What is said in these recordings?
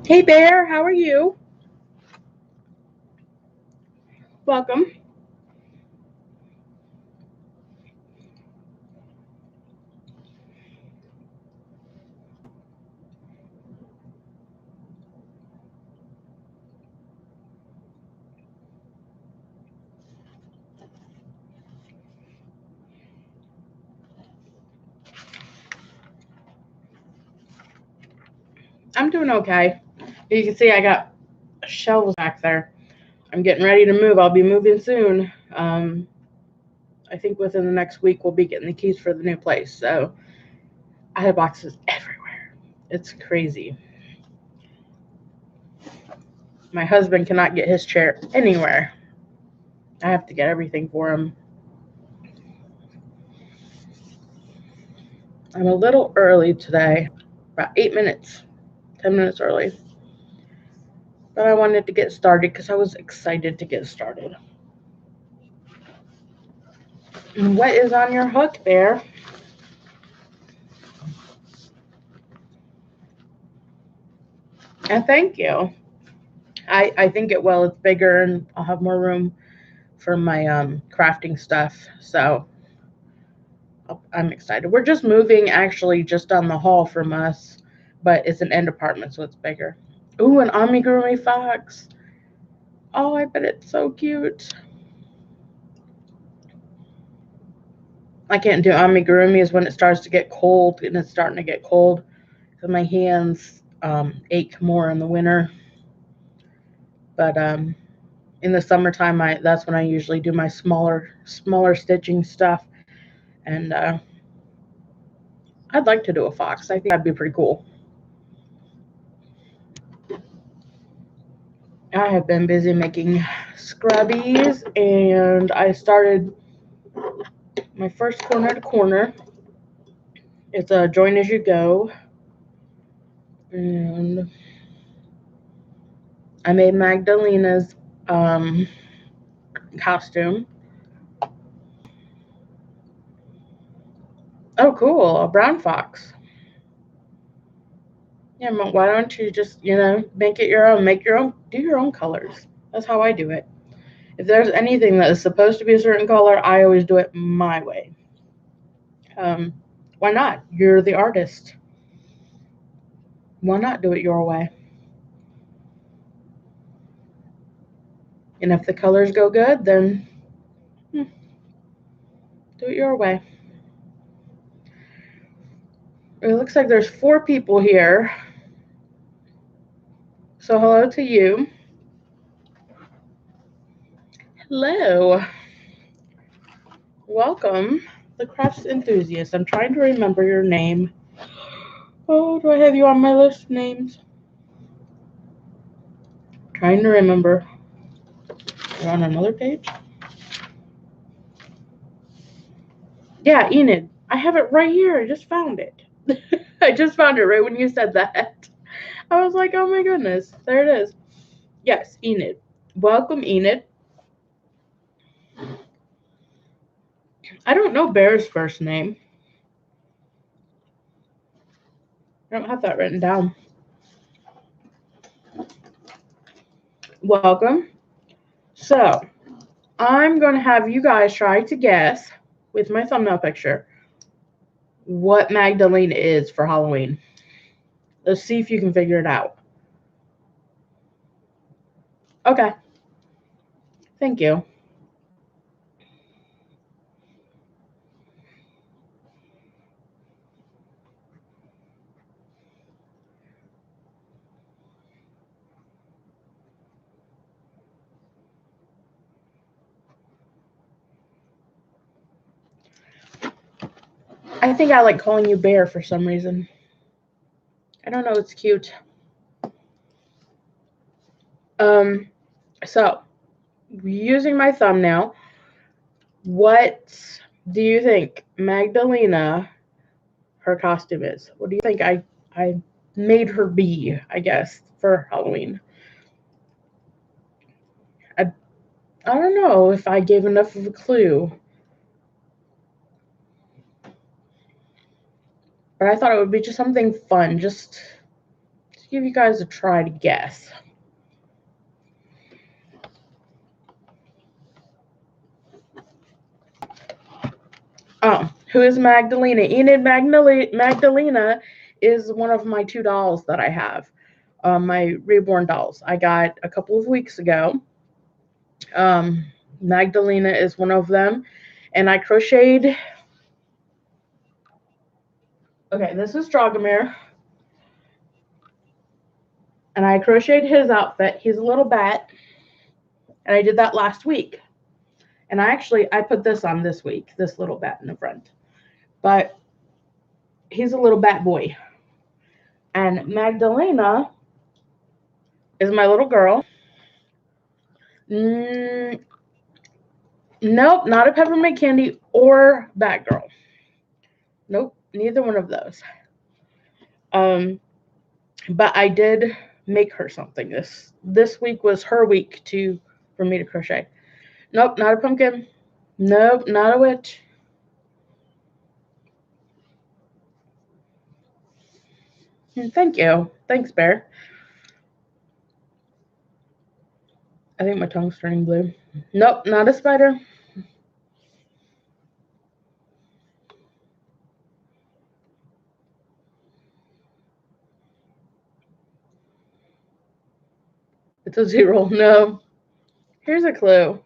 Hey Bear, how are you? Welcome. I'm doing okay. You can see I got shelves back there. I'm getting ready to move. I'll be moving soon. I think within the next week we'll be getting the keys for the new place. So I have boxes everywhere. It's crazy. My husband cannot get his chair anywhere. I have to get everything for him. I'm a little early today, about 8 minutes, 10 minutes early. But I wanted to get started because I was excited to get started. And what is on your hook, Bear? And thank you. I think it will. It's bigger and I'll have more room for my crafting stuff. So I'm excited. We're just moving actually just down the hall from us, but it's an end apartment, so it's bigger. Ooh, an amigurumi fox. Oh, I bet it's so cute. I can't do amigurumis when it starts to get cold, and it's starting to get cold because my hands ache more in the winter. But in the summertime, that's when I usually do my smaller stitching stuff. And I'd like to do a fox. I think that'd be pretty cool. I have been busy making scrubbies, and I started my first corner to corner. It's a join as you go, and I made Magdalena's costume. Oh, cool, a brown fox. Yeah, why don't you just, make it your own, do your own colors. That's how I do it. If there's anything that is supposed to be a certain color, I always do it my way. Why not? You're the artist. Why not do it your way? And if the colors go good, then do it your way. It looks like there's 4 people here. So hello to you. Hello. Welcome, the crafts enthusiast. I'm trying to remember your name. Oh, do I have you on my list of names? Trying to remember. You're on another page? Yeah, Enid. I have it right here. I just found it. I just found it right when you said that. I was like, oh my goodness. There it is. Yes, Enid. Welcome, Enid. I don't know Bear's first name. I don't have that written down. Welcome. So, I'm going to have you guys try to guess with my thumbnail picture what Magdalena is for Halloween. Let's see if you can figure it out. Okay. Thank you. I think I like calling you Bear for some reason. I don't know, it's cute. So using my thumbnail, what do you think Magdalena, her costume is? What do you think I made her be, I guess, for Halloween? I don't know if I gave enough of a clue. But I thought it would be just something fun, just to give you guys a try to guess. Oh, who is Magdalena? Enid Magdalena is one of my 2 dolls that I have. My reborn dolls. I got a couple of weeks ago. Magdalena is one of them. And I crocheted. Okay, this is Dragomir. And I crocheted his outfit. He's a little bat. And I did that last week. And I put this on this week, this little bat in the front. But he's a little bat boy. And Magdalena is my little girl. Nope, not a peppermint candy or Batgirl. Nope, neither one of those. But I did make her something. This week was her week for me to crochet. Nope, not a pumpkin. Nope, not a witch. Thank you. Thanks, Bear. I think my tongue's turning blue. Nope, not a spider. It's a 0. No. Here's a clue.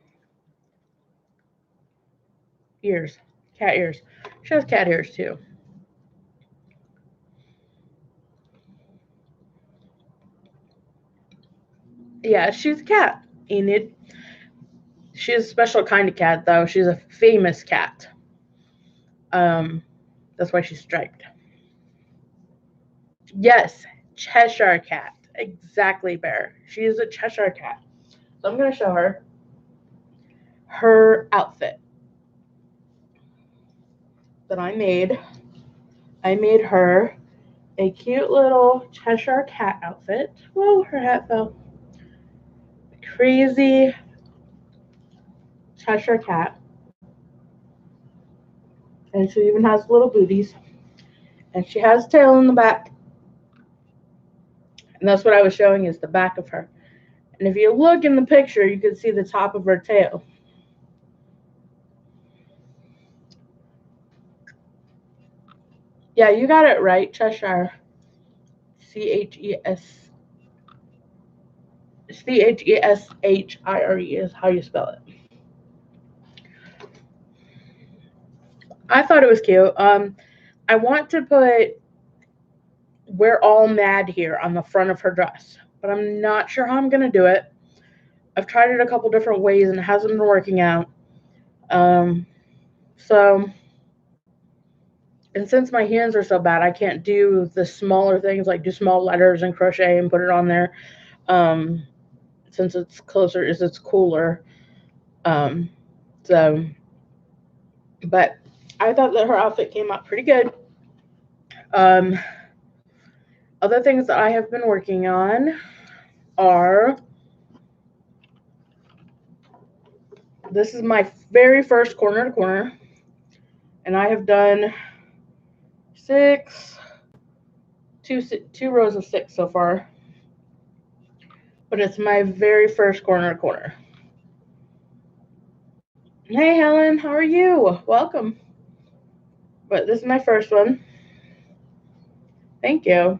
Ears. Cat ears. She has cat ears too. Yeah, she's a cat, Enid. She's a special kind of cat, though. She's a famous cat. That's why she's striped. Yes, Cheshire cat. Exactly, Bear. She is a Cheshire cat. So I'm going to show her outfit that I made. I made her a cute little Cheshire cat outfit. Whoa, her hat fell. Crazy Cheshire cat. And she even has little booties. And she has a tail in the back. And that's what I was showing is the back of her. And if you look in the picture, you can see the top of her tail. Yeah, you got it right. Cheshire. Cheshire is how you spell it. I thought it was cute. I want to put "We're all mad here" on the front of her dress, but I'm not sure how I'm going to do it. I've tried it a couple different ways and it hasn't been working out. So, and since my hands are so bad, I can't do the smaller things like do small letters and crochet and put it on there. Since it's closer, it's cooler. So, but I thought that her outfit came out pretty good. Other things that I have been working on are, this is my very first corner to corner, and I have done two rows of 6 so far, but it's my very first corner to corner. Hey Helen, how are you? Welcome. But this is my first one. Thank you.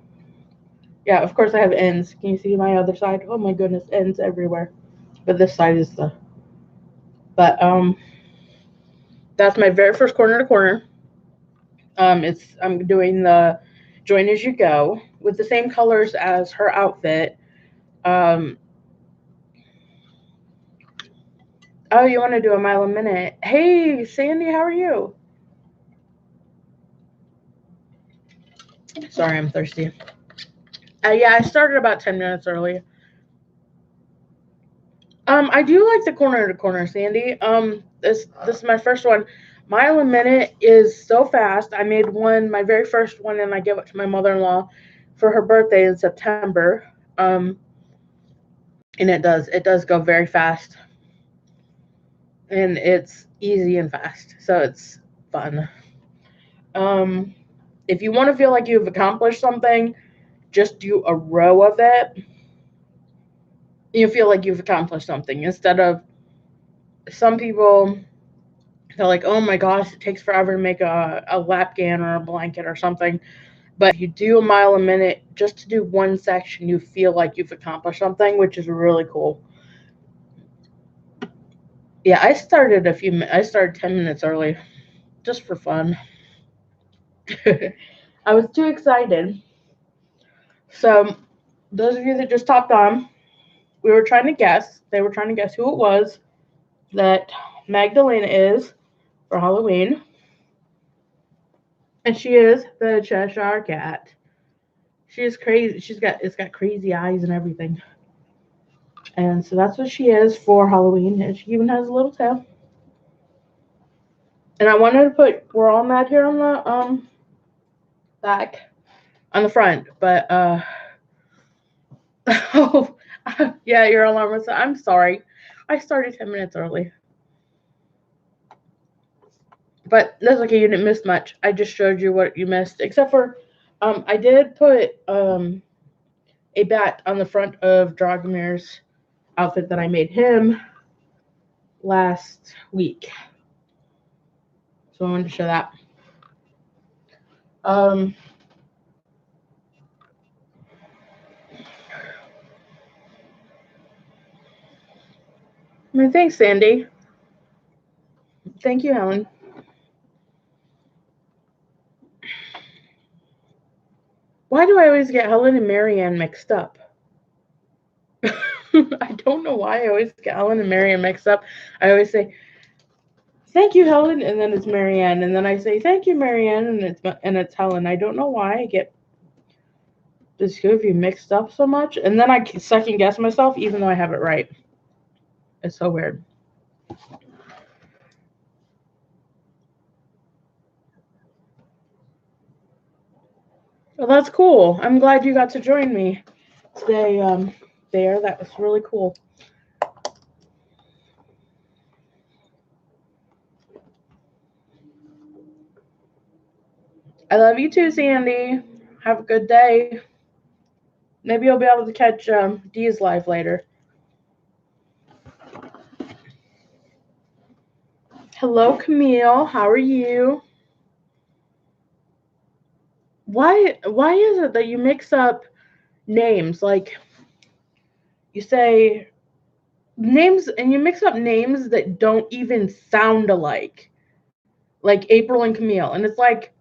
Yeah, of course I have ends. Can you see my other side? Oh my goodness, ends everywhere. But this side is but that's my very first corner to corner. I'm doing the join as you go with the same colors as her outfit. Oh, you want to do a mile a minute? Hey, Sandy, how are you? Sorry, I'm thirsty. Yeah, I started about 10 minutes early. I do like the corner to corner, Sandy. This is my first one. Mile a minute is so fast. I made one, my very first one, and I gave it to my mother-in-law for her birthday in September. And it does go very fast, and it's easy and fast, so it's fun. Um, if you want to feel like you've accomplished something, just do a row of it. You feel like you've accomplished something instead of some people. They're like, oh my gosh, it takes forever to make a lapgan or a blanket or something. But if you do a mile a minute, just to do one section, you feel like you've accomplished something, which is really cool. Yeah, I started 10 minutes early just for fun. I was too excited. So, those of you that just hopped on, we were trying to guess. They were trying to guess who it was that Magdalena is for Halloween. And she is the Cheshire Cat. She is crazy. It's got crazy eyes and everything. And so that's what she is for Halloween. And she even has a little tail. And I wanted to put we're all mad here on the back on the front, but oh yeah, your alarm was. I'm sorry. I started 10 minutes early. But that's okay, you didn't miss much. I just showed you what you missed. Except for I did put a bat on the front of Dragomir's outfit that I made him last week. So I wanted to show that. Um, I mean, thanks, Sandy. Thank you, Helen. Why do I always get Helen and Marianne mixed up? I don't know why I always get Helen and Marianne mixed up. I always say, "Thank you, Helen," and then it's Marianne, and then I say, "Thank you, Marianne," and it's Helen. I don't know why I get this two of you mixed up so much, and then I second guess myself even though I have it right. It's so weird. Well, that's cool. I'm glad you got to join me today. There, that was really cool. I love you too, Sandy. Have a good day. Maybe you'll be able to catch Dee's live later. Hello, Camille. How are you? Why is it that you mix up names? Like you say names and you mix up names that don't even sound alike. Like April and Camille. And it's like,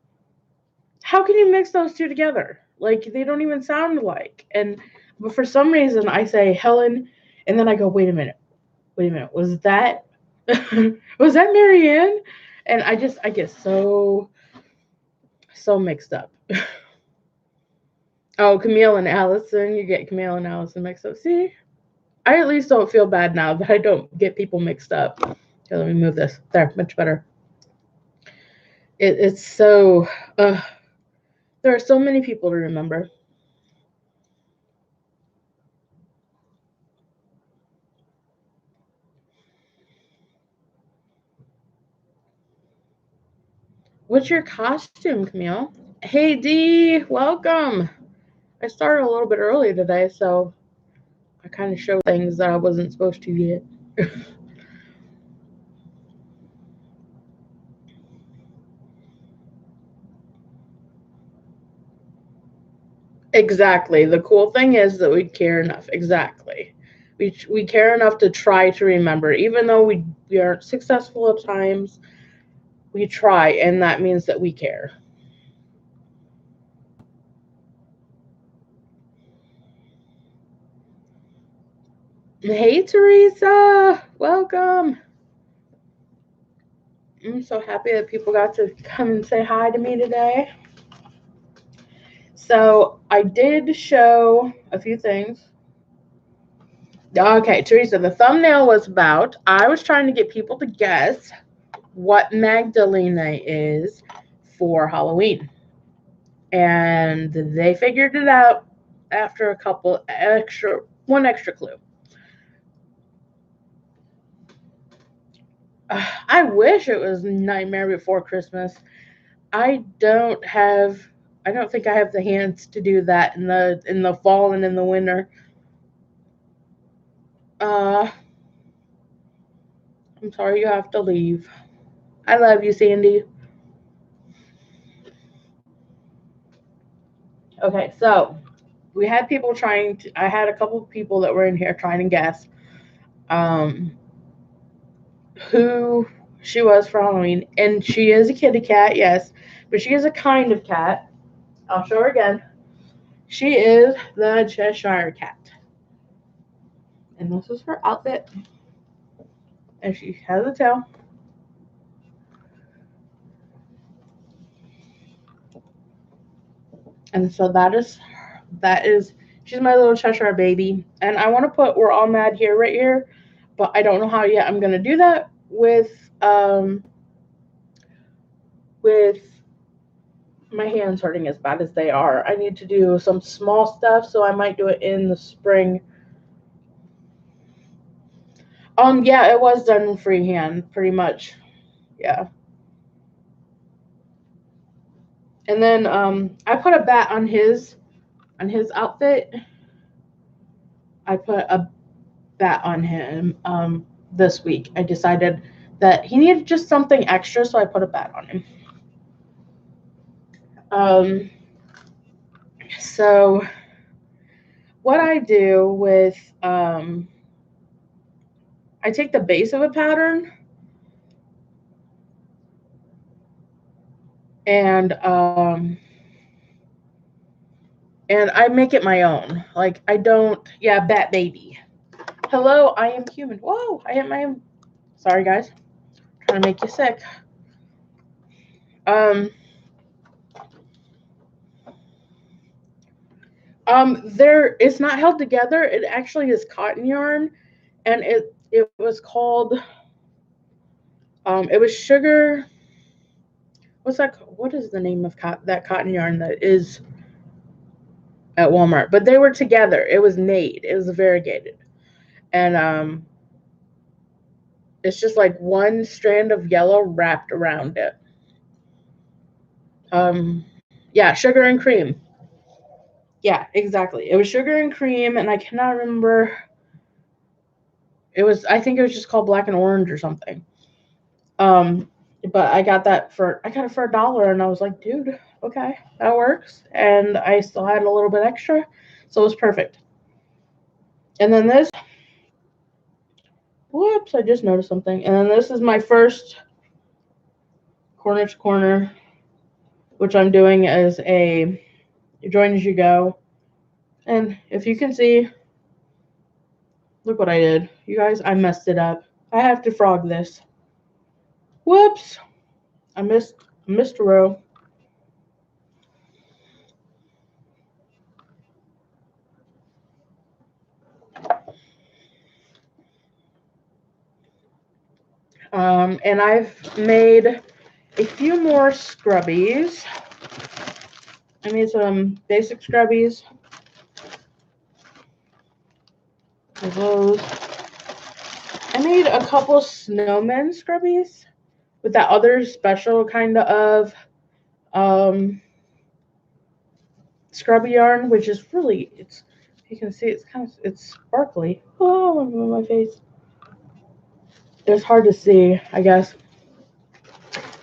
how can you mix those two together? Like they don't even sound alike. And but for some reason I say Helen and then I go, wait a minute, was that was that Marianne? And I get so mixed up. Oh, Camille and Allison, you get Camille and Allison mixed up. See, I at least don't feel bad now that I don't get people mixed up. Okay, let me move this. There, much better. It's so. There are so many people to remember. What's your costume, Camille? Hey Dee, welcome. I started a little bit early today, so I kind of showed things that I wasn't supposed to yet. Exactly. The cool thing is that we care enough. Exactly. We care enough to try to remember, even though we aren't successful at times. We try, and that means that we care. Hey, Teresa, welcome. I'm so happy that people got to come and say hi to me today. So I did show a few things. Okay, Teresa, the thumbnail was about, I was trying to get people to guess what Magdalena is for Halloween. And they figured it out after one extra clue. I wish it was Nightmare Before Christmas. I don't think I have the hands to do that in the fall and in the winter. I'm sorry you have to leave. I love you, Sandy. Okay, so we had people I had a couple of people that were in here trying to guess who she was for Halloween. And she is a kitty cat, yes, but she is a kind of cat. I'll show her again. She is the Cheshire Cat. And this is her outfit. And she has a tail. And so that is she's my little Cheshire baby. And I want to put We're All Mad Here right here, but I don't know how yet I'm gonna do that with my hands hurting as bad as they are. I need to do some small stuff, so I might do it in the spring. Yeah, it was done freehand, pretty much. Yeah. And then I put a bat on his outfit. I put a bat on him this week. I decided that he needed just something extra, so I put a bat on him. So what I do with I take the base of a pattern and I make it my own. Like I don't, yeah, bat baby. Hello, I am human. Whoa, I am. Sorry, guys. I'm trying to make you sick. There, it's not held together. It actually is cotton yarn, and it was called. It was sugar. What's that? What is the name of that cotton yarn that is at Walmart? But they were together. It was made. It was variegated, and it's just like one strand of yellow wrapped around it. Yeah, sugar and cream. Yeah, exactly. It was sugar and cream, and I cannot remember. I think it was just called black and orange or something. But I got it for $1, and I was like, dude, okay, that works. And I still had a little bit extra, so it was perfect. And then this, whoops, I just noticed something. And then this is my first corner to corner, which I'm doing as a join as you go. And if you can see, look what I did. You guys, I messed it up. I have to frog this. Whoops. I missed a row. And I've made a few more scrubbies. I made some basic scrubbies. Those. I made a couple snowmen scrubbies with that other special kind of scrubby yarn, which is really, you can see it's sparkly. Oh, on my face. It's hard to see, I guess.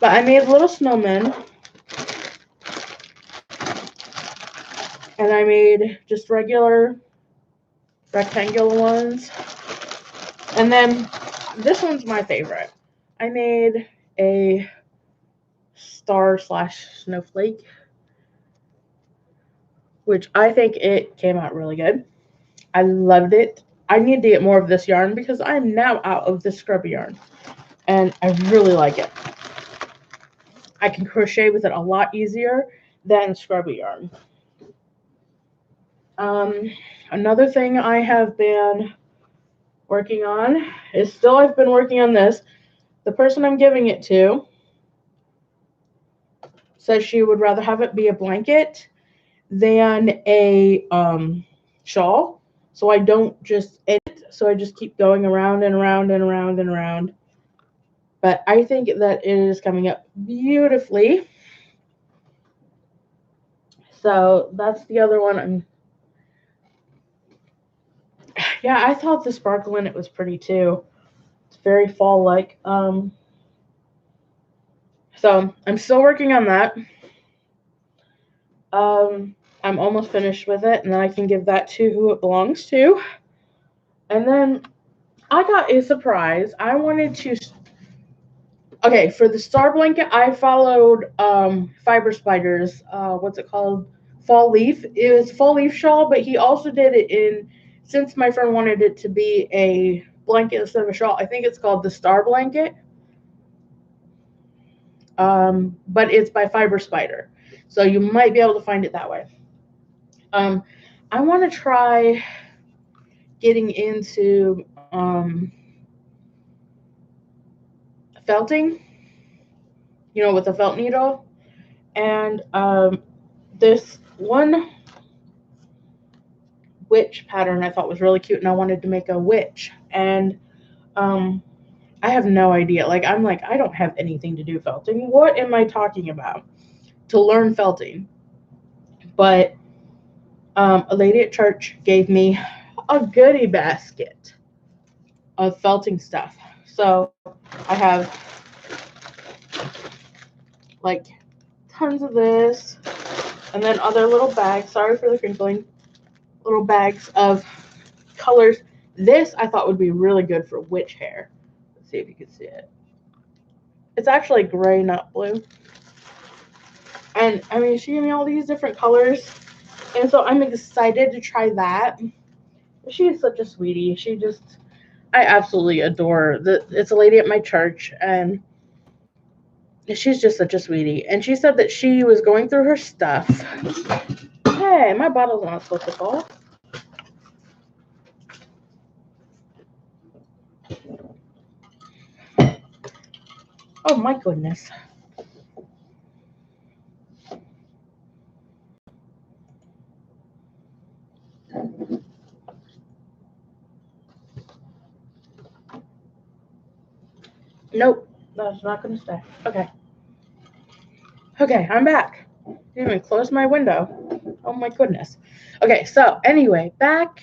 But I made little snowmen. And I made just regular rectangular ones. And then this one's my favorite. I made a star/snowflake, which I think it came out really good. I loved it. I need to get more of this yarn because I'm now out of the scrubby yarn. And I really like it. I can crochet with it a lot easier than scrubby yarn. Another thing I have been working on is still I've been working on this. The person I'm giving it to says she would rather have it be a blanket than a shawl. So I don't just end it. So I just keep going around and around and around and around. But I think that it is coming up beautifully. So that's the other one. Yeah, I thought the sparkle in it was pretty too. It's very fall like. So I'm still working on that. I'm almost finished with it, and then I can give that to who it belongs to. And then I got a surprise. I wanted to. Okay, for the star blanket, I followed Fiber Spider's. What's it called? Fall leaf. It was fall leaf shawl, but he also did it in. Since my friend wanted it to be a blanket instead of a shawl, I think it's called the Star Blanket. But it's by Fiber Spider, so you might be able to find it that way. I want to try getting into felting, with a felt needle, and this one witch pattern I thought was really cute, and I wanted to make a witch, and I have no idea. I'm like, I don't have anything to do felting. What am I talking about? To learn felting, but a lady at church gave me a goodie basket of felting stuff. So I have like tons of this, and then other little bags. Sorry for the crinkling. Little bags of colors. This I thought would be really good for witch hair. Let's see if you can see it. It's actually gray, not blue. And I mean, she gave me all these different colors, and so I'm excited to try that. She is such a sweetie. I absolutely adore it's a lady at my church, and she's just such a sweetie. And she said that she was going through her stuff. Hey, my bottle's not supposed to fall. Oh my goodness. Nope, that's not gonna stay. Okay. Okay, I'm back. Didn't even close my window. Oh my goodness. Okay, so anyway, back.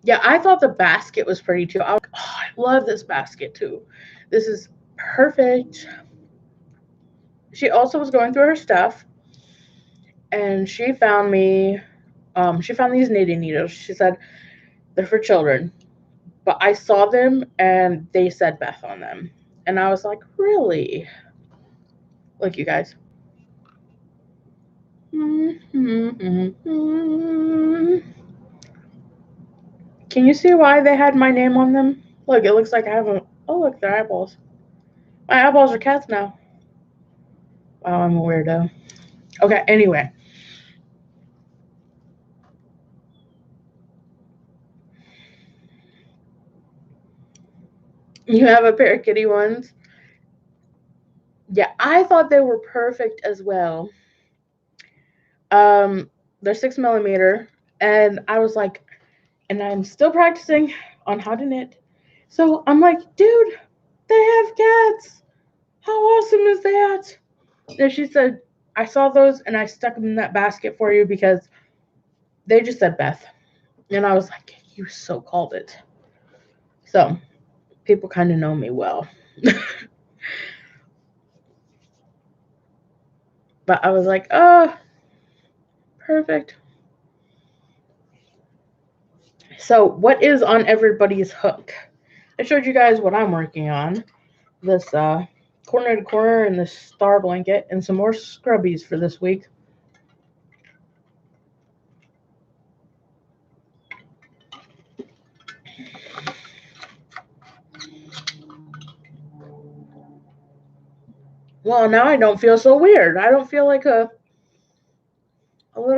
Yeah, I thought the basket was pretty too. I love this basket too. This is perfect. She also was going through her stuff, and she found me. She found these knitting needles. She said they're for children, but I saw them and they said Beth on them, and I was like, really? Look, you guys. Can you see why they had my name on them? Look, it looks like I have a. Oh, look, they're eyeballs. My eyeballs are cats now. Wow, I'm a weirdo. Okay, anyway. You have a pair of kitty ones. Yeah, I thought they were perfect as well. They're 6mm, and I was like, and I'm still practicing on how to knit. So I'm like, dude, they have cats. How awesome is that? And she said, I saw those and I stuck them in that basket for you because they just said Beth. And I was like, you so called it. So people kind of know me well. But I was like, oh, perfect. So what is on everybody's hook? I showed you guys what I'm working on. This corner to corner and this star blanket and some more scrubbies for this week. Well, now I don't feel so weird. I don't feel like a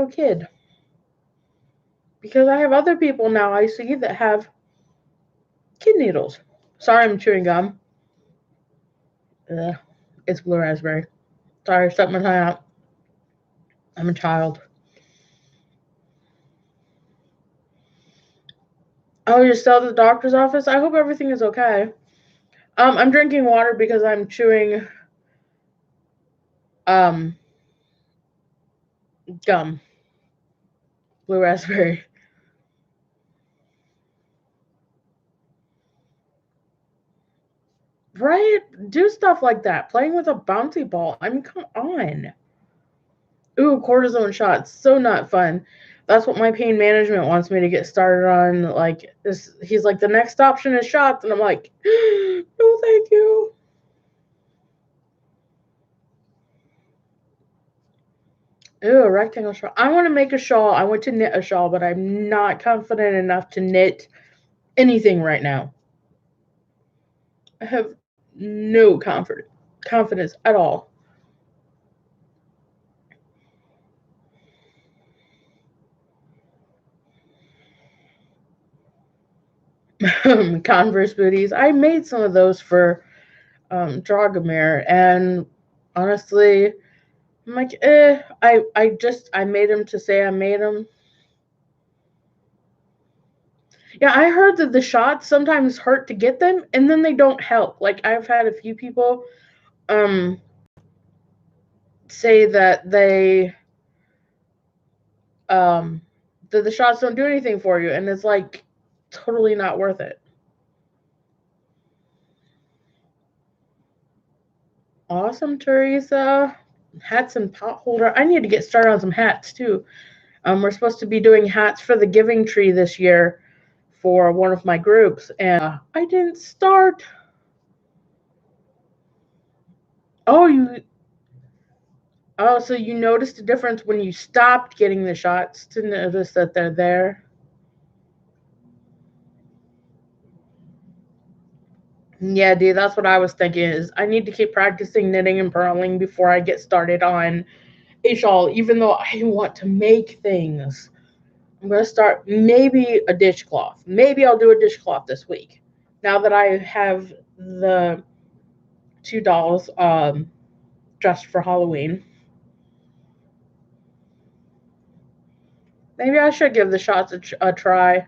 kid. Because I have other people now I see that have kid needles. Sorry, I'm chewing gum. Ugh, it's blue raspberry. Sorry, stuck my tongue out. I'm a child. Oh, you're still at the doctor's office? I hope everything is okay. I'm drinking water because I'm chewing um gum. Blue raspberry. Right? Do stuff like that. Playing with a bouncy ball. I mean, come on. Ooh, cortisone shots. So not fun. That's what my pain management wants me to get started on. Like this, he's like, the next option is shots, and I'm like, no, thank you. Ooh, a rectangle shawl. I want to make a shawl. I want to knit a shawl, but I'm not confident enough to knit anything right now. I have no confidence at all. Converse booties. I made some of those for Dragomir, and honestly, I'm like, I made them to say I made them. Yeah, I heard that the shots sometimes hurt to get them, and then they don't help. Like I've had a few people um say that um the shots don't do anything for you, and it's like totally not worth it. Awesome, Teresa. Hats and pot holder. I need to get started on some hats too. We're supposed to be doing hats for the Giving Tree this year for one of my groups, and I didn't start. Oh, so you noticed a difference when you stopped getting the shots to notice that they're there. Yeah, dude, that's what I was thinking. Is I need to keep practicing knitting and purling before I get started on a shawl. Even though I want to make things, I'm gonna start maybe a dishcloth. Maybe I'll do a dishcloth this week. Now that I have the two dolls dressed for Halloween, maybe I should give the shots a try.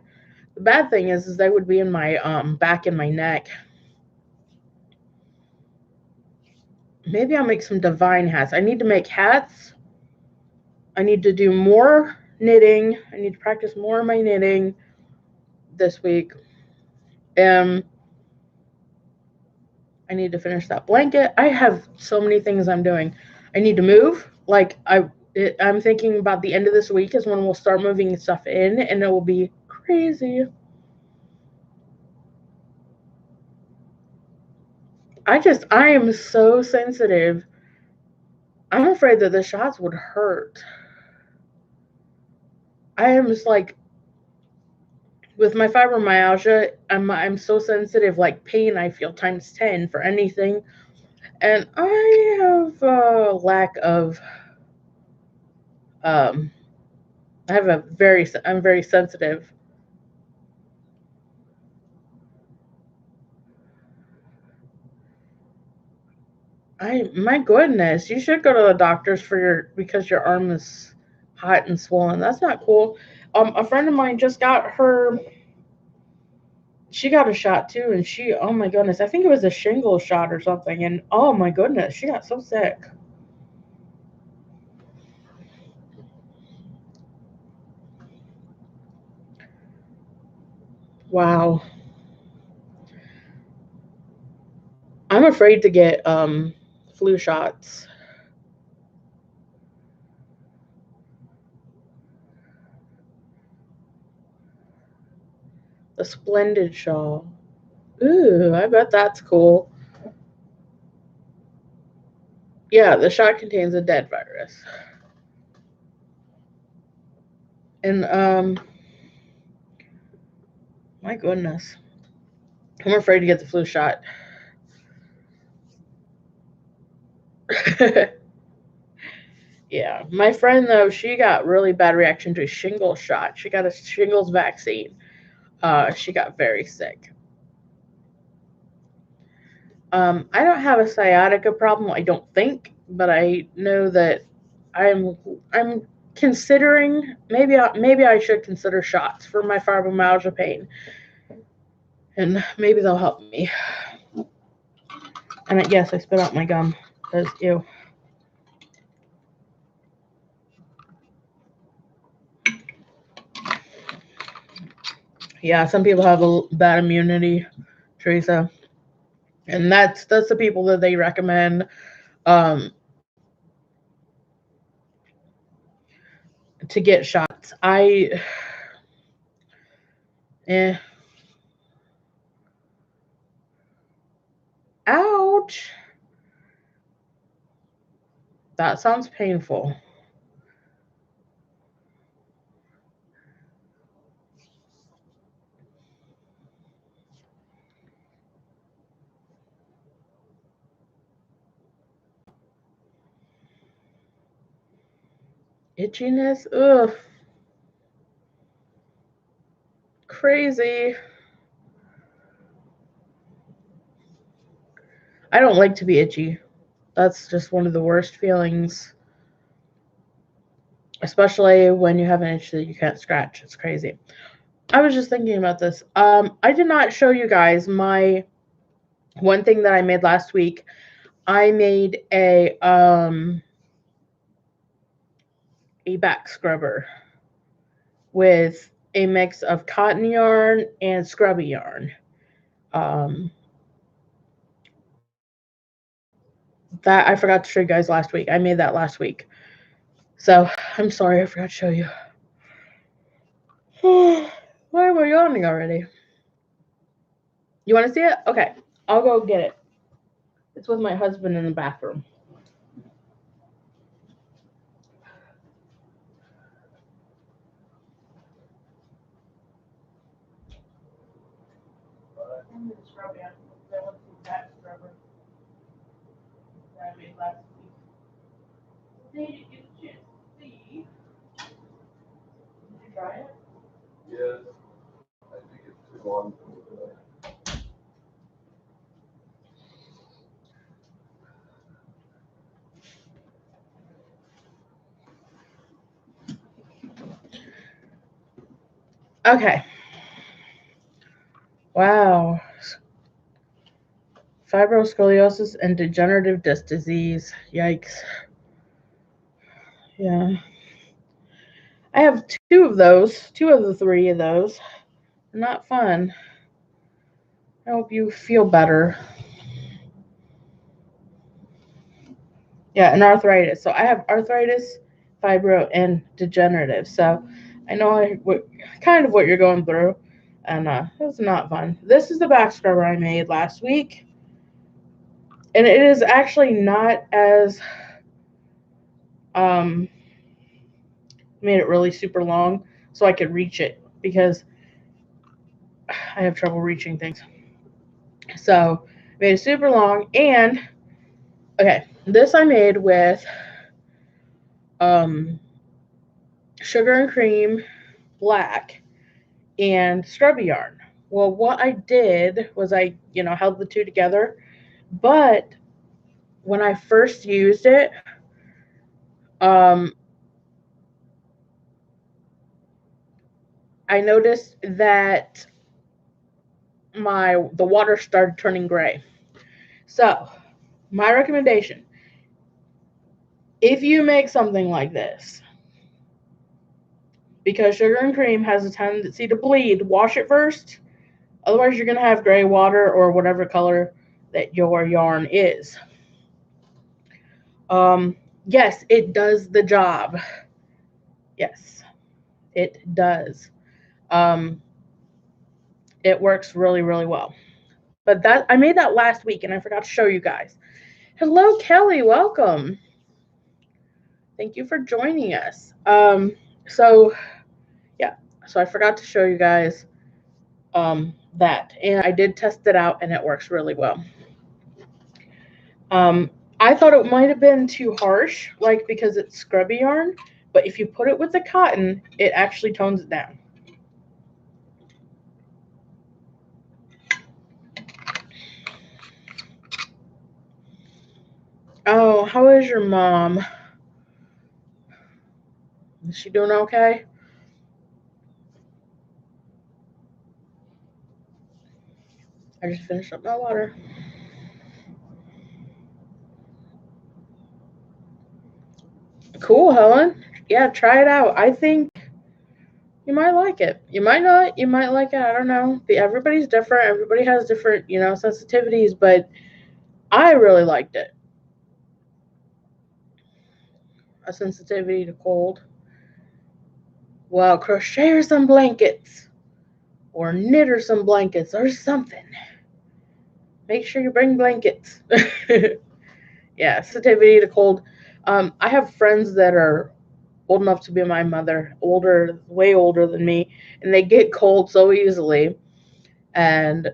The bad thing is they would be in my back and my neck. Maybe I'll make some divine hats. I need to make hats. I need to do more knitting. I need to practice more of my knitting this week. Um, I need to finish that blanket. I have so many things I'm doing. I need to move. I'm thinking about the end of this week is when we'll start moving stuff in, and it will be crazy. I am so sensitive. I'm afraid that the shots would hurt. I am just like with my fibromyalgia. I'm so sensitive. Like pain, I feel times 10 for anything, and I have a lack of um. I'm very sensitive. My goodness, you should go to the doctors for because your arm is hot and swollen. That's not cool. A friend of mine just got her. She got a shot too, and oh my goodness, I think it was a shingle shot or something, and oh my goodness, she got so sick. Wow, I'm afraid to get flu shots. The splendid shawl. Ooh, I bet that's cool. Yeah, the shot contains a dead virus, and my goodness, I'm afraid to get the flu shot. Yeah, my friend though, she got really bad reaction to a shingles shot. She got a shingles vaccine. She got very sick. I don't have a sciatica problem, I don't think, but I know that I'm I'm considering maybe I should consider shots for my fibromyalgia pain, and maybe they'll help me. And yes, I spit out my gum because ew. Yeah, some people have a bad immunity, Teresa, and that's the people that they recommend um, to get shots. Eh, ouch. That sounds painful. Itchiness, ugh, crazy. I don't like to be itchy. That's just one of the worst feelings, especially when you have an itch that you can't scratch. It's crazy. I was just thinking about this. I did not show you guys my one thing that I made last week. I made a back scrubber with a mix of cotton yarn and scrubby yarn. Um, that I forgot to show you guys last week. I made that last week. So I'm sorry I forgot to show you. Why am I yawning already? You want to see it? Okay, I'll go get it. It's with my husband in the bathroom. I'm going to scrub it. That was the back scrubber that I made last week. Did you get a chance to see? Did you try it? Yes. I think it's too long. Okay. Wow. Fibroscoliosis and degenerative disc disease. Yikes. Yeah. I have two of those, two of the three of those. Not fun. I hope you feel better. Yeah, and arthritis. So I have arthritis, fibro, and degenerative. So I know kind of what you're going through, and it's not fun. This is the back scrubber I made last week, and it is actually not as um made it really super long so I could reach it because I have trouble reaching things. So made it super long, and okay, this I made with um sugar and cream, black, and scrubby yarn. Well, what I did was I held the two together, but when I first used it, um, I noticed that the water started turning gray. So, my recommendation, if you make something like this, because sugar and cream has a tendency to bleed, wash it first. Otherwise, you're going to have gray water or whatever color that your yarn is. Yes, it does the job. Yes, it does. Um, it works really, really well. But that I made that last week and I forgot to show you guys. Hello, Kelly. Welcome. Thank you for joining us. So yeah, so I forgot to show you guys that, and I did test it out, and it works really well. Um, I thought it might have been too harsh, like because it's scrubby yarn, but if you put it with the cotton, it actually tones it down. Oh, how is your mom? Is she doing okay? I just finished up my water. Cool, Helen. Yeah, try it out. I think you might like it. You might not. You might like it. I don't know. Everybody's different. Everybody has different, sensitivities, but I really liked it. A sensitivity to cold. Well, crochet her some blankets or knit her some blankets or something. Make sure you bring blankets. Yeah, sensitivity to cold. I have friends that are old enough to be my mother, older, way older than me, and they get cold so easily, and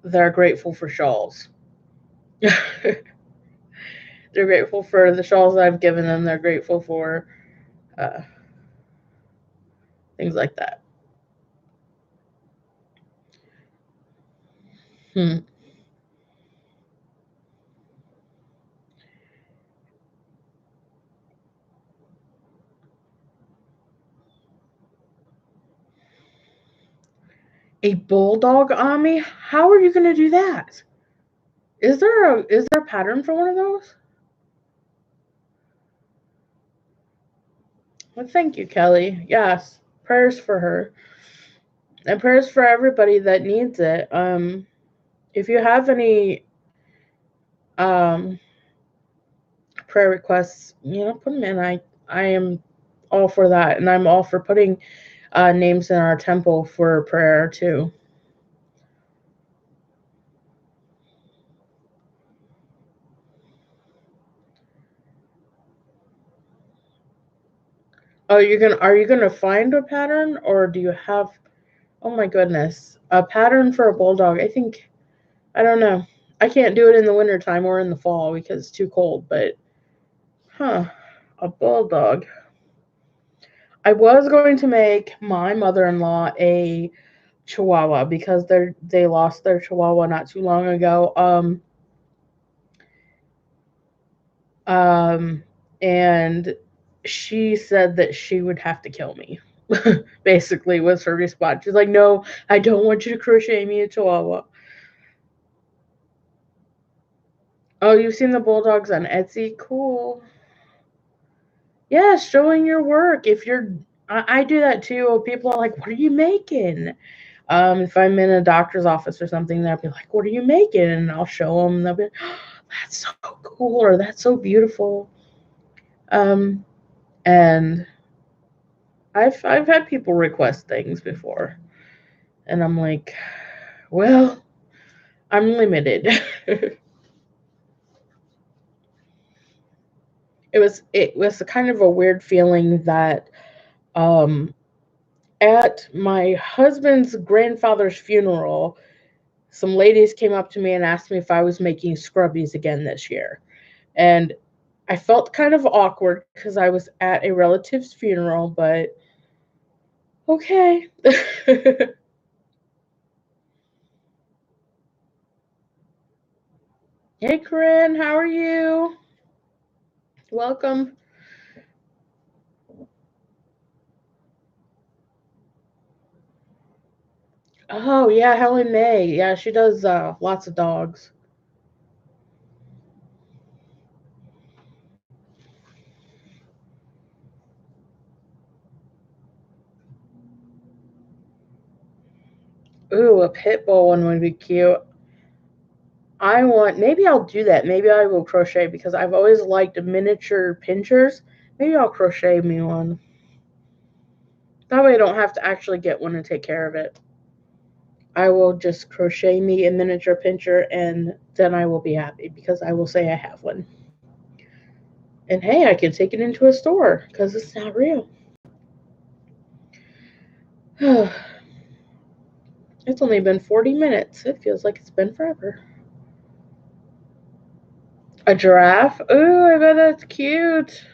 they're grateful for shawls. They're grateful for the shawls I've given them. They're grateful for uh, things like that. Hmm. A bulldog army? How are you going to do that? Is there a pattern for one of those? Well, thank you, Kelly. Yes, prayers for her and prayers for everybody that needs it. If you have any um, prayer requests, put them in. I am all for that, and I'm all for putting names in our temple for prayer too. Oh, are you gonna find a pattern, or do you have? Oh my goodness, a pattern for a bulldog. I don't know. I can't do it in the wintertime or in the fall because it's too cold. But huh, a bulldog. I was going to make my mother-in-law a Chihuahua because they lost their Chihuahua not too long ago. Um, and she said that she would have to kill me. Basically, was her response. She's like, "No, I don't want you to crochet me a Chihuahua." Oh, you've seen the bulldogs on Etsy? Cool. Yeah, showing your work. I do that too. People are like, "What are you making?" If I'm in a doctor's office or something, they'll be like, "What are you making?" And I'll show them. And they'll be, like, oh, "That's so cool," or "That's so beautiful." Um, and I've had people request things before, and I'm like, "Well, I'm limited." It was kind of a weird feeling that um, at my husband's grandfather's funeral, some ladies came up to me and asked me if I was making scrubbies again this year. And I felt kind of awkward because I was at a relative's funeral, but okay. Hey, Corinne, how are you? Welcome. Oh, yeah, Helen May. Yeah, she does lots of dogs. Ooh, a pit bull one would be cute. Maybe I'll do that. Maybe I will crochet because I've always liked miniature pinchers. Maybe I'll crochet me one. That way I don't have to actually get one and take care of it. I will just crochet me a miniature pincher and then I will be happy because I will say I have one. And hey, I can take it into a store because it's not real. It's only been 40 minutes. It feels like it's been forever. A giraffe? Ooh, I bet that's cute.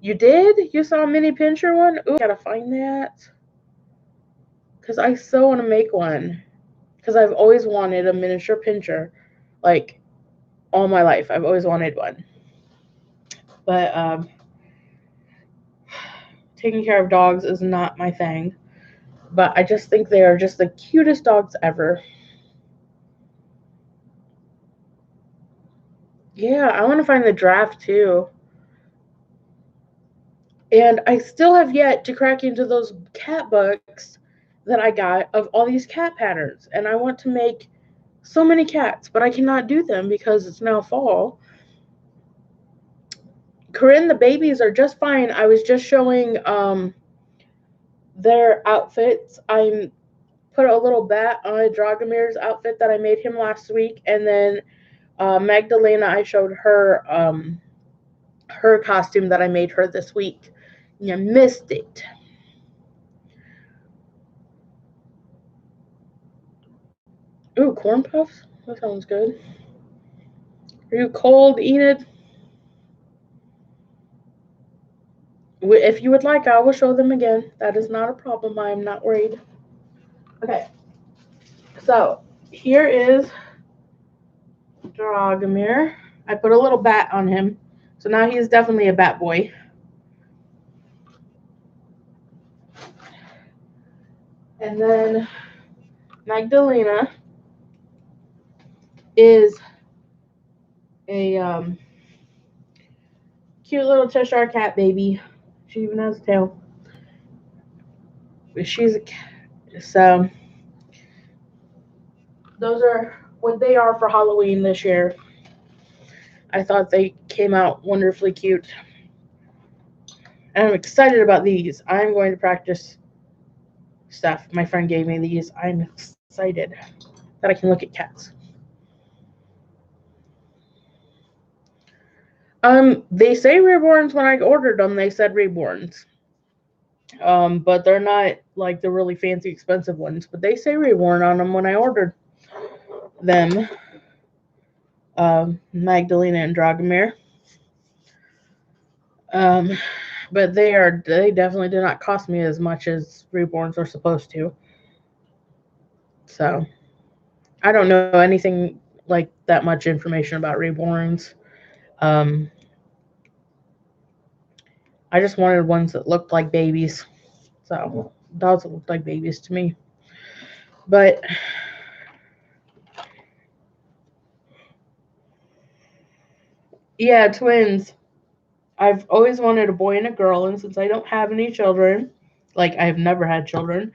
You did? You saw a mini pincher one? Ooh, I gotta find that. Because I so want to make one. Because I've always wanted a miniature pincher. Like, all my life. I've always wanted one. But, taking care of dogs is not my thing. But I just think they are just the cutest dogs ever. Yeah, I want to find the giraffe too. And I still have yet to crack into those cat books that I got of all these cat patterns. And I want to make so many cats, but I cannot do them because it's now fall. Corinne, the babies are just fine. I was just showing their outfits. I put a little bat on a Dragomir's outfit that I made him last week, and then Magdalena, I showed her her costume that I made her this week. You missed it. Ooh, corn puffs? That sounds good. Are you cold, Enid? If you would like, I will show them again. That is not a problem. I am not worried. Okay. So, here is Dragomir. I put a little bat on him. So now he is definitely a bat boy. And then Magdalena is a cute little Cheshire cat baby. She even has a tail. She's a cat. So those are what they are for Halloween this year. I thought they came out wonderfully cute. And I'm excited about these. I'm going to practice stuff. My friend gave me these. I'm excited that I can look at cats. They say reborns when I ordered them. They said reborns. But they're not like the really fancy, expensive ones. But they say reborn on them when I ordered them. Magdalena and Dragomir. Um, but they definitely did not cost me as much as reborns are supposed to. So I don't know anything like that much information about reborns. Um, I just wanted ones that looked like babies. So dogs that looked like babies to me. But yeah, twins. I've always wanted a boy and a girl, and since I don't have any children, like I've never had children,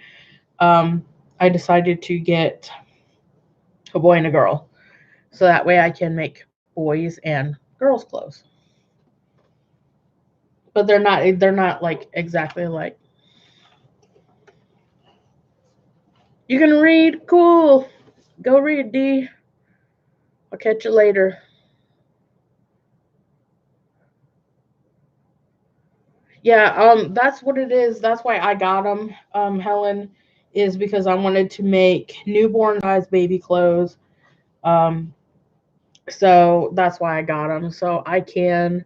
I decided to get a boy and a girl, so that way I can make boys and girls clothes. But they're not like exactly like. You can read, cool. Go read, D. I'll catch you later. Yeah, that's what it is. That's why I got them, Helen, is because I wanted to make newborn size baby clothes. Um, so that's why I got them. So I can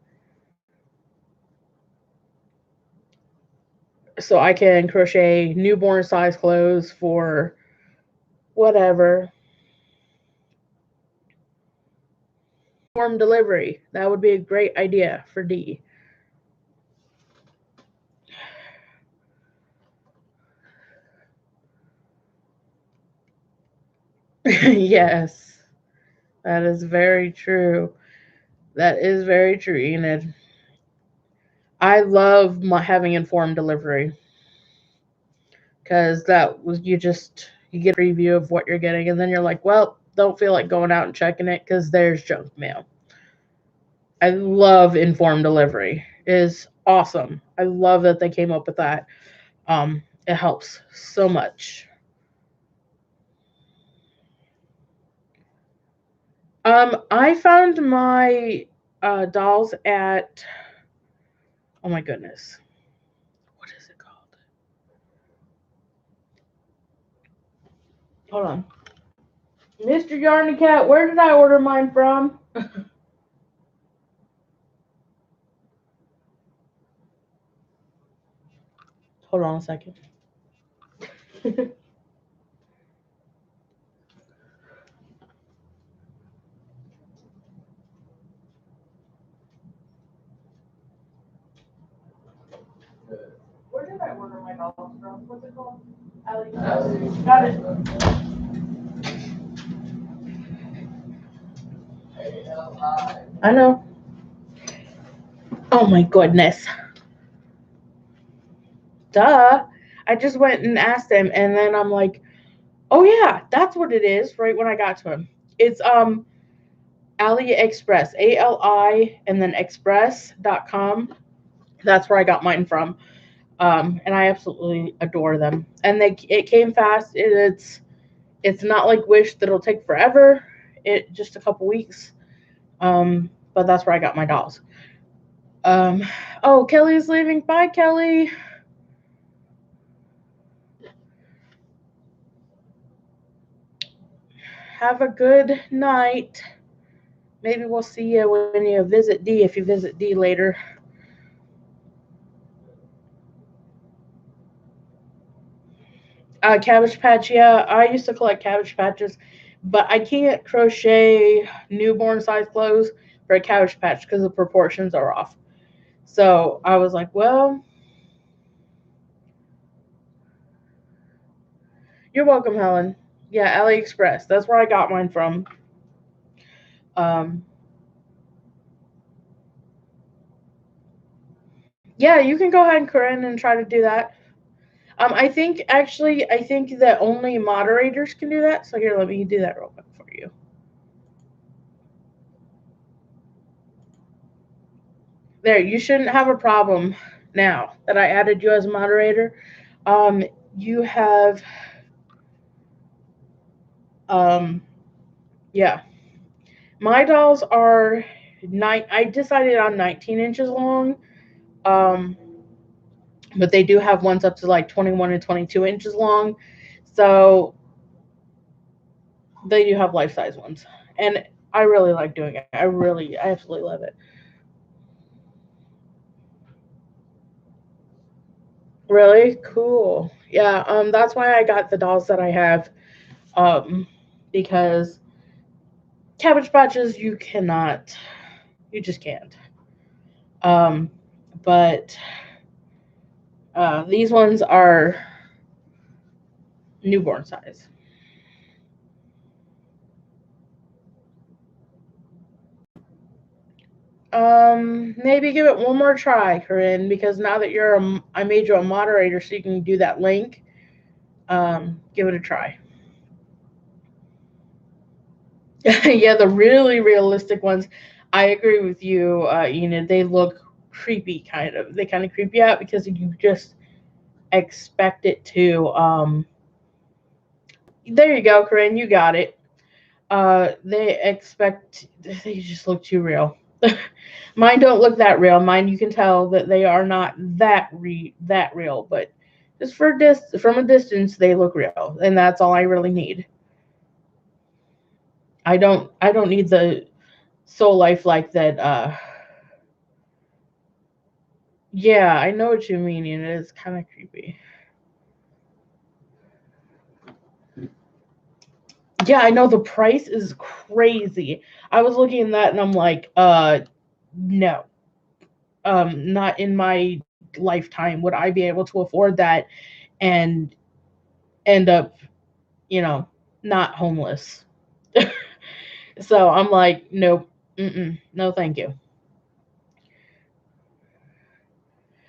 crochet newborn size clothes for whatever. Form delivery. That would be a great idea for D. Yes, that is very true. That is very true, Enid. I love having informed delivery because that was you get a preview of what you're getting, and then you're like, well, don't feel like going out and checking it because there's junk mail. I love informed delivery. It is awesome. I love that they came up with that. It helps so much. I found my dolls at, oh my goodness, what is it called? Hold on. Mr. Yarny Cat, where did I order mine from? Hold on a second. Where did I order my dolls from? What's it called? AliExpress. Got it. I know. Oh my goodness. Duh. I just went and asked him, and then I'm like, oh yeah, that's what it is. Right when I got to him, it's AliExpress, ALI, and then express.com. That's where I got mine from. And I absolutely adore them. And it came fast. It's not like Wish that'll take forever. It just a couple weeks. But that's where I got my dolls. Oh, Kelly's leaving. Bye, Kelly. Have a good night. Maybe we'll see you when you visit D, if you visit D later. Cabbage Patch, yeah, I used to collect Cabbage Patches, but I can't crochet newborn size clothes for a Cabbage Patch because the proportions are off. So I was like, well, you're welcome, Helen. Yeah, AliExpress. That's where I got mine from. Um, yeah, you can go ahead and Corinne and try to do that. I think that only moderators can do that. So here, let me do that real quick for you. There, you shouldn't have a problem now that I added you as a moderator. Um, you have, um, yeah. My dolls are I decided on 19 inches long. Um, but they do have ones up to like 21 and 22 inches long. So they do have life size ones. And I really like doing it. I absolutely love it. Really cool. Yeah, that's why I got the dolls that I have. Because Cabbage Patches you just can't. Um, but these ones are newborn size. Maybe give it one more try, Corinne, because now that I made you a moderator so you can do that link. Give it a try. Yeah, the really realistic ones. I agree with you. They look creepy, kind of. They kind of creep you out because you just expect it to. There you go, Corinne. You got it. They just look too real. Mine don't look that real. Mine, you can tell that they are not that real, but just from a distance, they look real, and that's all I really need. I don't need the soul life like that. Yeah, I know what you mean, and it is kind of creepy. Yeah, I know the price is crazy. I was looking at that and I'm like, no. Not in my lifetime would I be able to afford that and end up, you know, not homeless. So I'm like, nope, no, thank you.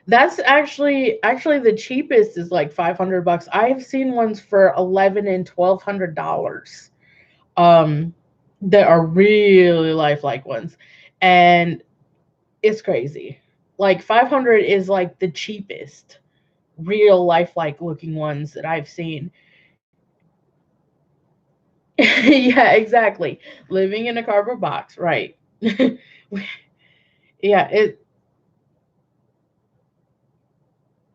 That's actually the cheapest is like $500. I've seen ones for 11 and $1,200. Um, that are really lifelike ones, and it's crazy. Like 500 is like the cheapest real lifelike looking ones that I've seen. Yeah, exactly. Living in a cardboard box, right? Yeah,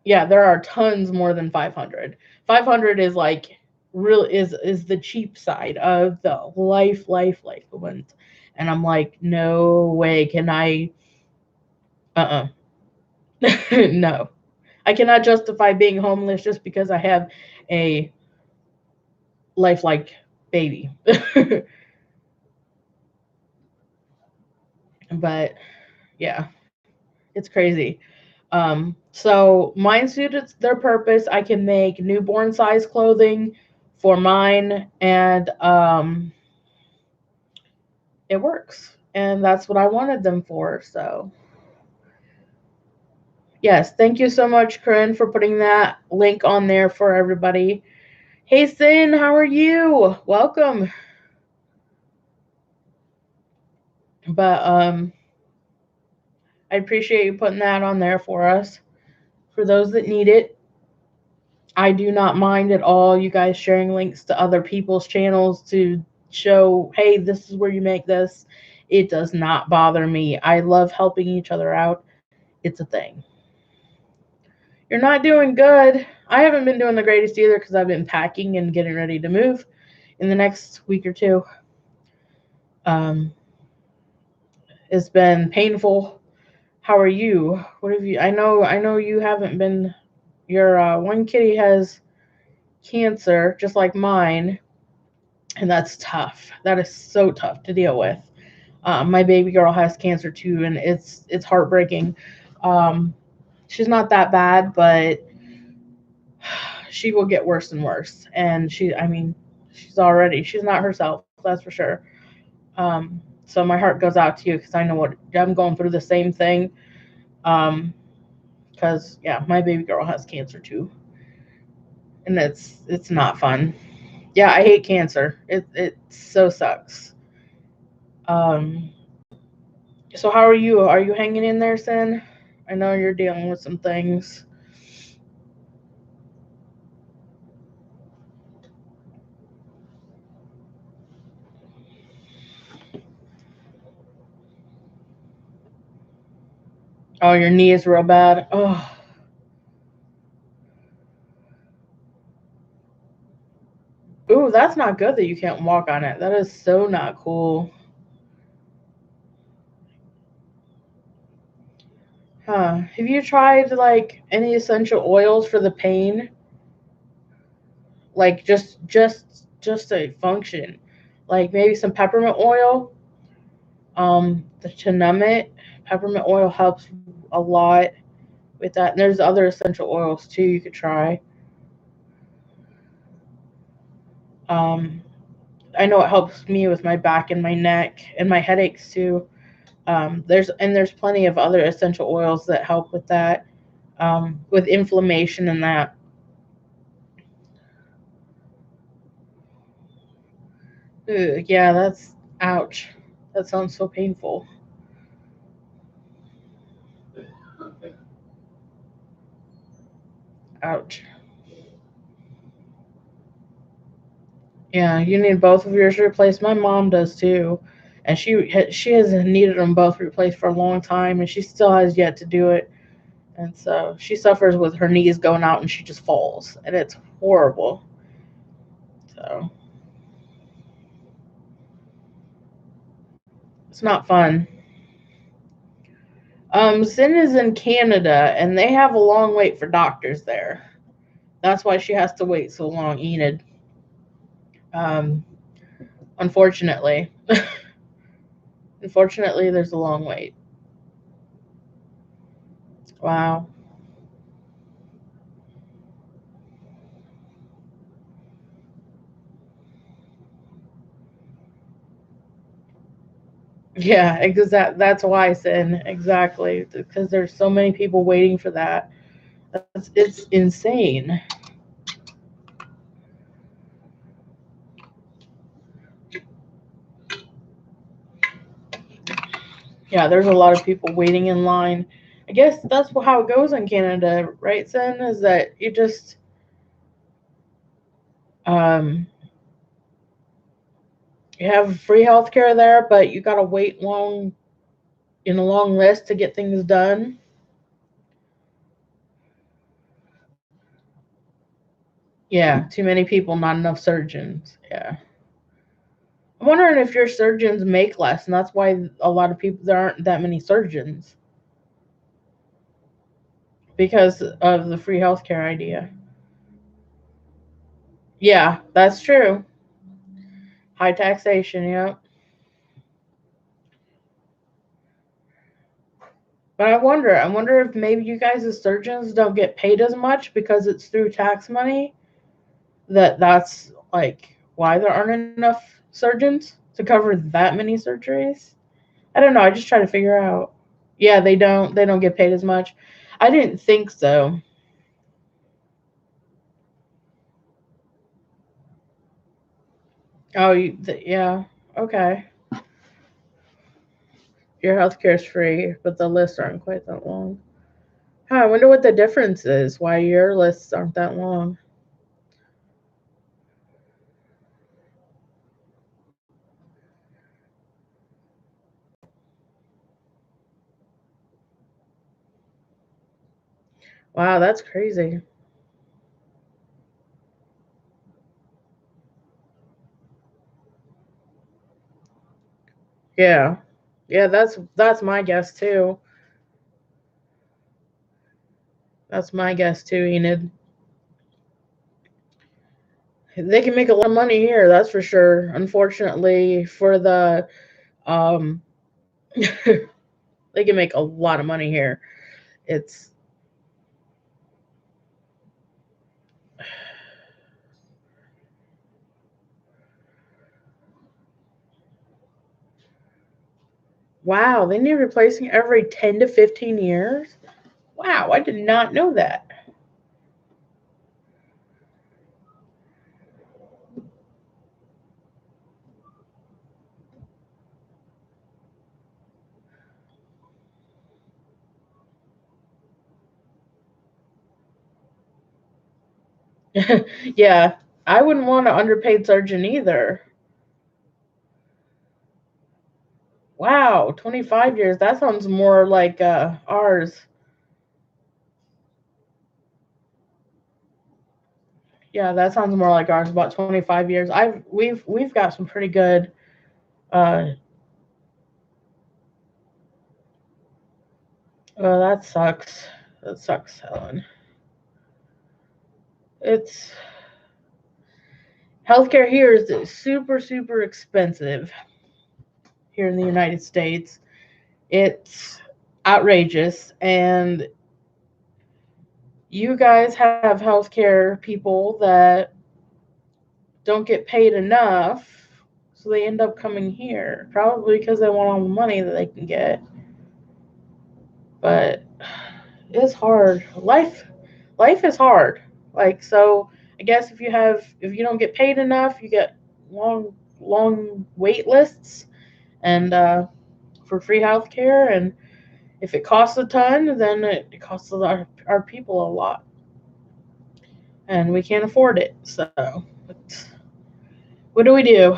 yeah, there are tons more than 500. 500 is like real is the cheap side of the life ones. And I'm like, no way can I, uh-uh. No. I cannot justify being homeless just because I have a lifelike baby. But yeah, it's crazy. So mine suited their purpose. I can make newborn size clothing for mine, and it works. And that's what I wanted them for. So yes, thank you so much, Corinne, for putting that link on there for everybody. Hey, Sin, how are you? Welcome. But I appreciate you putting that on there for us. For those that need it, I do not mind at all you guys sharing links to other people's channels to show, hey, this is where you make this. It does not bother me. I love helping each other out. It's a thing. You're not doing good. I haven't been doing the greatest either because I've been packing and getting ready to move in the next week or two. Um, it's been painful. How are you? What have you? I know you haven't been. Your one kitty has cancer, just like mine, and that's tough. That is so tough to deal with. My baby girl has cancer too, and it's heartbreaking. Um, she's not that bad, but she will get worse and worse. And I mean, she's not herself. That's for sure. So my heart goes out to you because I know what I'm going through the same thing. Um, because yeah, my baby girl has cancer too, and it's not fun. Yeah, I hate cancer. It so sucks. Um, so how are you? Are you hanging in there, Sin? I know you're dealing with some things. Oh, your knee is real bad. Oh, ooh, that's not good that you can't walk on it. That is so not cool. Huh? Have you tried like any essential oils for the pain? Like just to function, like maybe some peppermint oil. To numb it, peppermint oil helps a lot with that. And there's other essential oils too you could try. Um, I know it helps me with my back and my neck and my headaches too. There's plenty of other essential oils that help with that, with inflammation and that. Ugh, yeah, that's ouch. That sounds so painful. Ouch. Yeah, you need both of yours replaced. My mom does too, and she has needed them both replaced for a long time, and she still has yet to do it. And so she suffers with her knees going out, and she just falls, and it's horrible. So it's not fun. Sin is in Canada, and they have a long wait for doctors there. That's why she has to wait so long, Enid. Um, unfortunately, unfortunately, there's a long wait. Wow. Yeah, that's why, Sin. Exactly, because there's so many people waiting for that. It's insane. Yeah, there's a lot of people waiting in line. I guess that's how it goes in Canada, right, Sin? Is that um you have free healthcare there, but you gotta wait long in a long list to get things done. Yeah, too many people, not enough surgeons. Yeah. I'm wondering if your surgeons make less, and that's why a lot of people there aren't that many surgeons because of the free healthcare idea. Yeah, that's true. High taxation, yeah. But I wonder if maybe you guys as surgeons don't get paid as much because it's through tax money. That's like why there aren't enough surgeons to cover that many surgeries. I don't know. I just try to figure out. Yeah, they don't get paid as much. I didn't think so. Oh, yeah. Okay. Your healthcare is free, but the lists aren't quite that long. Huh, I wonder what the difference is. Why your lists aren't that long? Wow, that's crazy. Yeah. Yeah, that's my guess too. That's my guess too, Enid. They can make a lot of money here, that's for sure. Unfortunately, for the um they can make a lot of money here. It's wow, they need replacing every 10 to 15 years. Wow, I did not know that. Yeah, I wouldn't want an underpaid surgeon either. Wow, 25 years. That sounds more like ours. Yeah, that sounds more like ours. About 25 years. We've got some pretty good. Uh, well, that sucks. That sucks, Helen. It's healthcare here is super super expensive here in the United States. It's outrageous, and you guys have healthcare people that don't get paid enough, so they end up coming here, probably because they want all the money that they can get. But it's hard. Life is hard. Like so, I guess if you don't get paid enough, you get long wait lists and for free healthcare, and if it costs a ton, then it costs our people a lot, and we can't afford it. So, what do we do?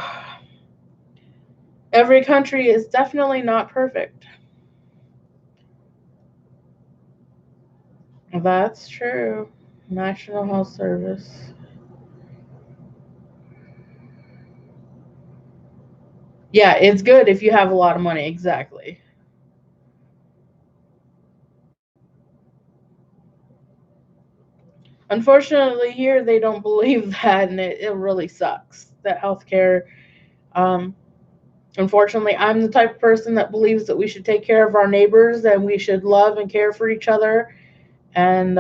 Every country is definitely not perfect. That's true. National Health Service. Yeah, it's good if you have a lot of money. Exactly. Unfortunately, here they don't believe that, and it really sucks that healthcare. Um, Unfortunately, I'm the type of person that believes that we should take care of our neighbors and we should love and care for each other. And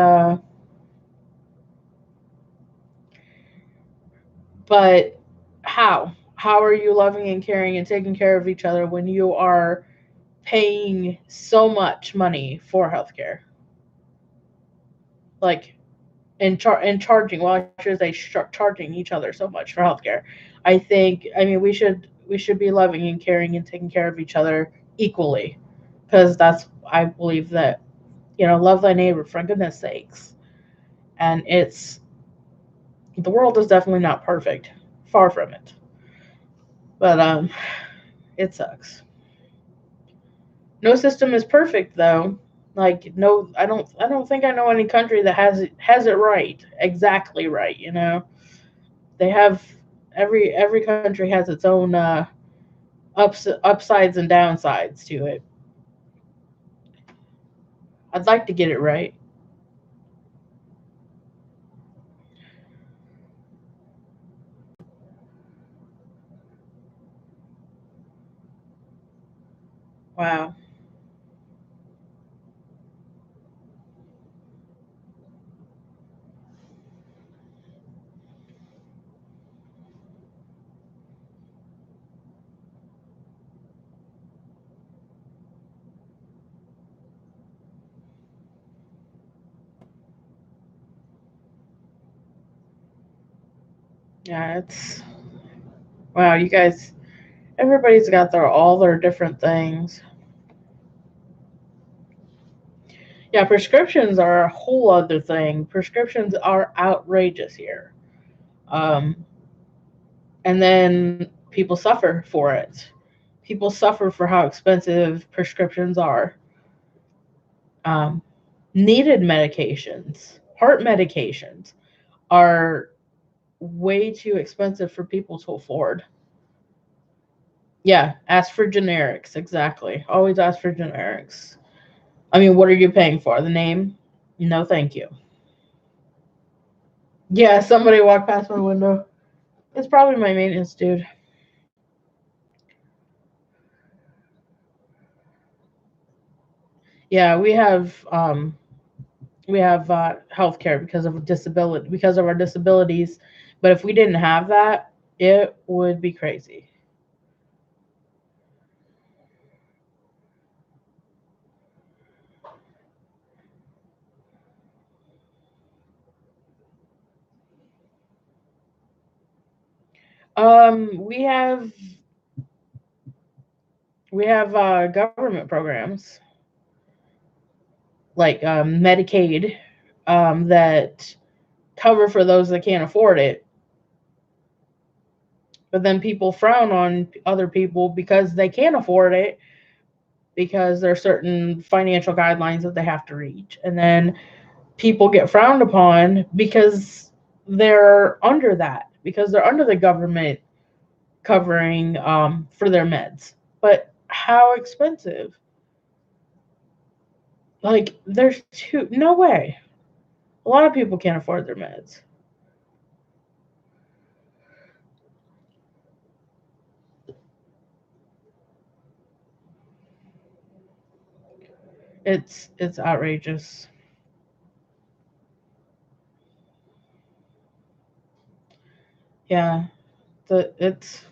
but how? How are you loving and caring and taking care of each other when you are paying so much money for healthcare? Like and charging. Well, I should say charging each other so much for healthcare. I mean we should be loving and caring and taking care of each other equally, because that's I believe that love thy neighbor for goodness sakes. And it's the world is definitely not perfect, far from it, but it sucks. No system is perfect though. Like, no, I don't think I know any country that has it right, exactly right. They have every country has its own upsides and downsides to it. I'd like to get it right. Wow. Yeah, it's wow. You guys, everybody's got all their different things. Yeah, prescriptions are a whole other thing. Prescriptions are outrageous here. Um, and then people suffer for it. People suffer for how expensive prescriptions are. Um, Needed medications, heart medications, are way too expensive for people to afford. Yeah, ask for generics. Exactly. Always ask for generics. I mean, what are you paying for? The name? No, thank you. Yeah, somebody walked past my window. It's probably my maintenance dude. Yeah, we have health care because of our disabilities. But if we didn't have that, it would be crazy. We have government programs like Medicaid, that cover for those that can't afford it. But then people frown on other people because they can't afford it, because there are certain financial guidelines that they have to reach. And then people get frowned upon because they're under the government covering for their meds. But how expensive? Like, no way. A lot of people can't afford their meds. It's outrageous. Yeah, it's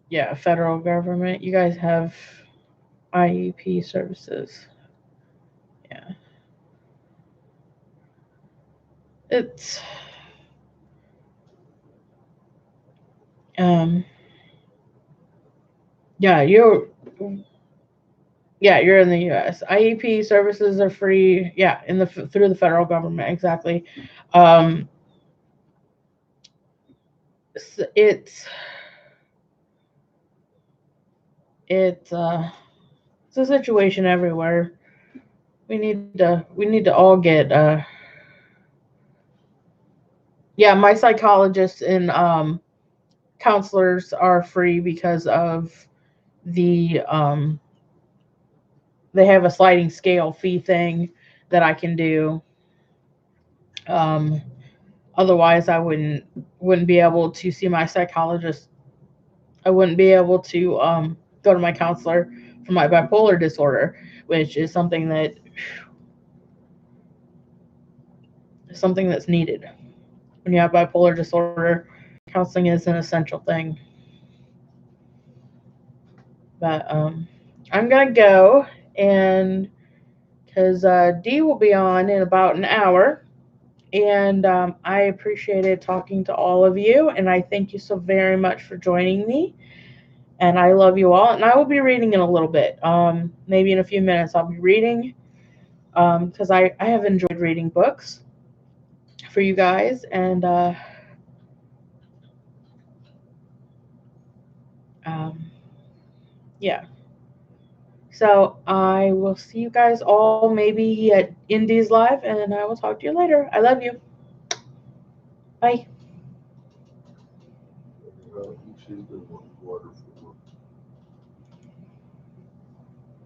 yeah, federal government. You guys have IEP services. Yeah, it's um yeah, you're in the U.S. IEP services are free. Yeah, through the federal government, exactly. Um, it's it's uh it's a situation everywhere. We need to all get yeah. My psychologists and counselors are free because of the they have a sliding scale fee thing that I can do. Um, Otherwise, I wouldn't be able to see my psychologist. I wouldn't be able to go to my counselor for my bipolar disorder, which is something that's needed. When you have bipolar disorder, counseling is an essential thing. But I'm gonna go, and because Dee will be on in about an hour. And I appreciated talking to all of you, and I thank you so very much for joining me. And I love you all. And I will be reading in a little bit. Maybe in a few minutes, I'll be reading because I have enjoyed reading books for you guys. And Yeah. So I will see you guys all maybe at Indies Live, and I will talk to you later. I love you. Bye. She's been wanting water for